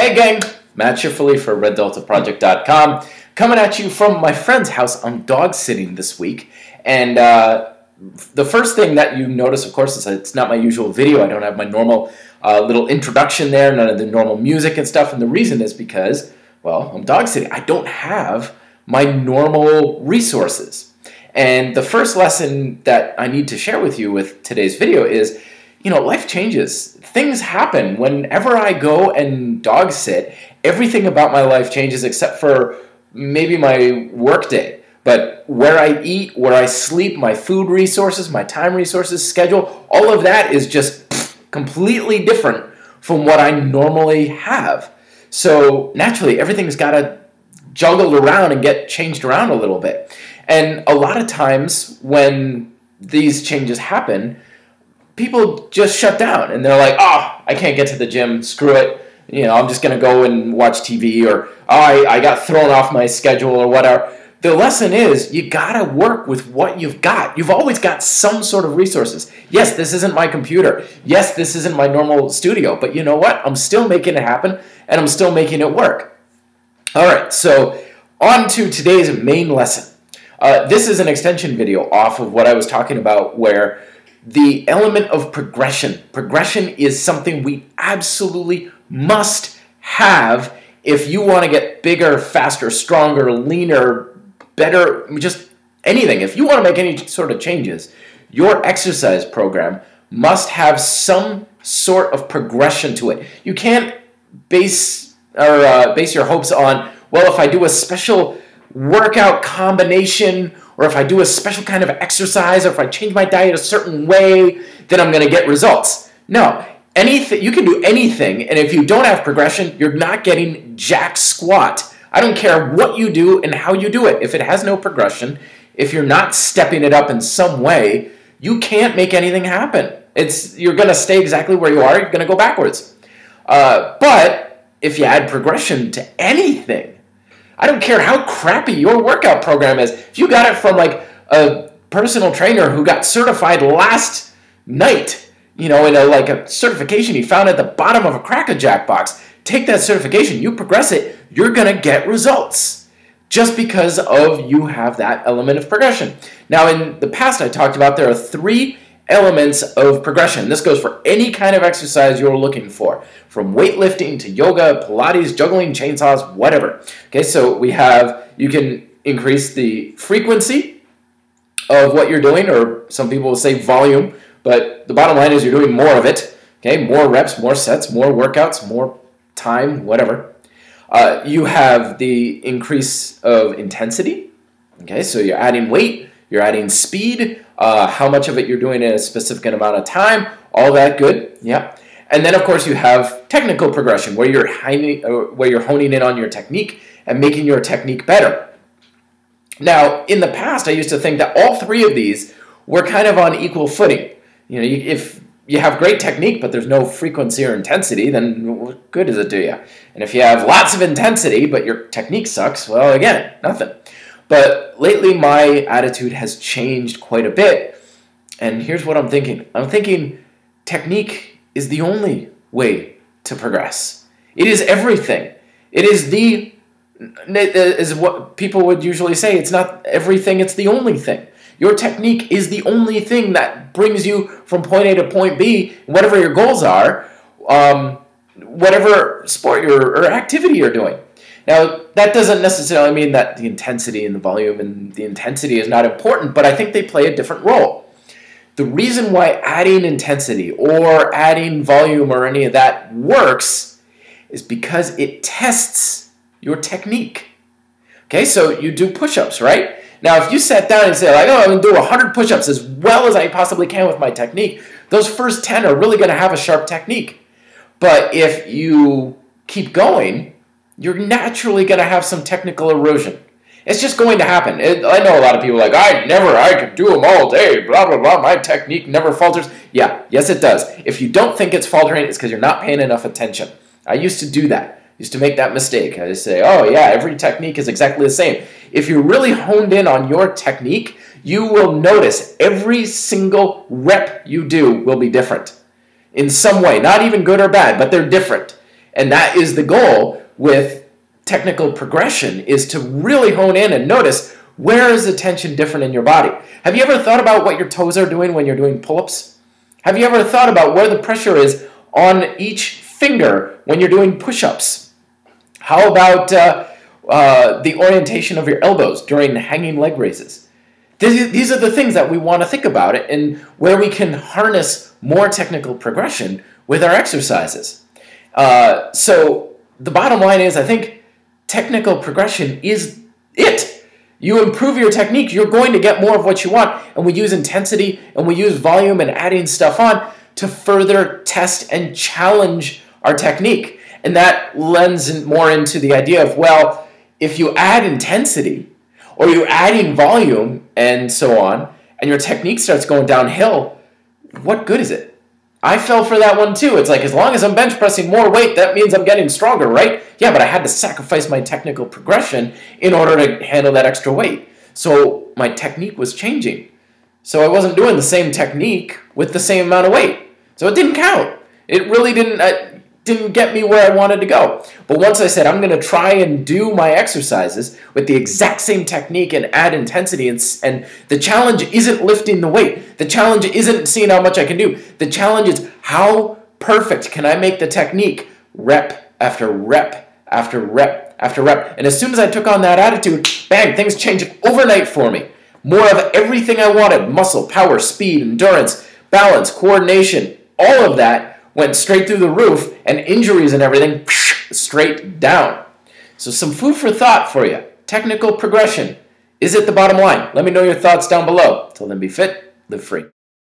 Hey gang, Matt Schifferle for RedDeltaProject.com, coming at you from my friend's house. I'm dog sitting this week, and the first thing that you notice, of course, is that it's not my usual video. I don't have my normal little introduction there, none of the normal music and stuff, and the reason is because, well, I'm dog sitting. I don't have my normal resources. And the first lesson that I need to share with you with today's video is, you know, life changes. Things happen. Whenever I go and dog sit, everything about my life changes except for maybe my work day. But where I eat, where I sleep, my food resources, my time resources, schedule, all of that is just completely different from what I normally have. So naturally, everything's got to juggle around and get changed around a little bit. And a lot of times when these changes happen, people just shut down and they're like, oh, I can't get to the gym, screw it. You know, I'm just going to go and watch TV, or oh, I got thrown off my schedule or whatever. The lesson is you got to work with what you've got. You've always got some sort of resources. Yes, this isn't my computer. Yes, this isn't my normal studio. But you know what? I'm still making it happen and I'm still making it work. All right, so on to today's main lesson. This is an extension video off of what I was talking about, where the element of progression. Progression is something we absolutely must have if you want to get bigger, faster, stronger, leaner, better, just anything. If you want to make any sort of changes, your exercise program must have some sort of progression to it. You can't base your hopes on, well, if I do a special workout combination, or if I do a special kind of exercise, or if I change my diet a certain way, then I'm going to get results. No, anything, you can do anything, and if you don't have progression, you're not getting jack squat. I don't care what you do and how you do it. If it has no progression, if you're not stepping it up in some way, you can't make anything happen. You're going to stay exactly where you are. You're going to go backwards. But if you add progression to anything, I don't care how crappy your workout program is. If you got it from like a personal trainer who got certified last night, you know, in a certification he found at the bottom of a Cracker Jack box, take that certification, you progress it, you're going to get results just because of you have that element of progression. Now, in the past I talked about there are 3 elements of progression. This goes for any kind of exercise you're looking for, from weightlifting to yoga, Pilates, juggling, chainsaws, whatever. Okay, so we have, you can increase the frequency of what you're doing, or some people will say volume, but the bottom line is you're doing more of it. Okay, more reps, more sets, more workouts, more time, whatever. You have the increase of intensity. Okay, so you're adding weight, you're adding speed, how much of it you're doing in a specific amount of time, all that good, yeah. And then, of course, you have technical progression, where you're honing in on your technique and making your technique better. Now, in the past, I used to think that all 3 of these were kind of on equal footing. You know, if you have great technique, but there's no frequency or intensity, then what good does it do you? And if you have lots of intensity, but your technique sucks, well, again, nothing. But lately, my attitude has changed quite a bit, and here's what I'm thinking. I'm thinking technique is the only way to progress. It is everything. It is what people would usually say. It's not everything, it's the only thing. Your technique is the only thing that brings you from point A to point B, whatever your goals are, whatever sport or activity you're doing. Now, that doesn't necessarily mean that the intensity and the volume and the intensity is not important, but I think they play a different role. The reason why adding intensity or adding volume or any of that works is because it tests your technique. Okay, so you do push-ups, right? Now, if you sat down and say, like, oh, I'm going to do 100 push-ups as well as I possibly can with my technique, those first 10 are really going to have a sharp technique. But if you keep going, you're naturally going to have some technical erosion. It's just going to happen. I know a lot of people are like, I could do them all day, blah, blah, blah, my technique never falters. Yeah, yes it does. If you don't think it's faltering, it's because you're not paying enough attention. I used to do that. I used to make that mistake. I just say, oh yeah, every technique is exactly the same. If you're really honed in on your technique, you will notice every single rep you do will be different in some way. Not even good or bad, but they're different. And that is the goal with technical progression, is to really hone in and notice, where is the tension different in your body? Have you ever thought about what your toes are doing when you're doing pull-ups? Have you ever thought about where the pressure is on each finger when you're doing push-ups? How about the orientation of your elbows during hanging leg raises? These are the things that we want to think about and where we can harness more technical progression with our exercises. So the bottom line is, I think technical progression is it. You improve your technique, you're going to get more of what you want. And we use intensity and we use volume and adding stuff on to further test and challenge our technique. And that lends more into the idea of, well, if you add intensity or you're adding volume and so on, and your technique starts going downhill, what good is it? I fell for that one too. It's like, as long as I'm bench pressing more weight, that means I'm getting stronger, right? Yeah, but I had to sacrifice my technical progression in order to handle that extra weight. So my technique was changing. So I wasn't doing the same technique with the same amount of weight. So it didn't count. It really didn't get me where I wanted to go. But once I said, I'm going to try and do my exercises with the exact same technique and add intensity, and the challenge isn't lifting the weight. The challenge isn't seeing how much I can do. The challenge is, how perfect can I make the technique rep after rep after rep after rep. And as soon as I took on that attitude, bang, things changed overnight for me. More of everything I wanted: muscle, power, speed, endurance, balance, coordination, all of that went straight through the roof, and injuries and everything straight down. So some food for thought for you. Technical progression. Is it the bottom line? Let me know your thoughts down below. Till then, be fit, live free.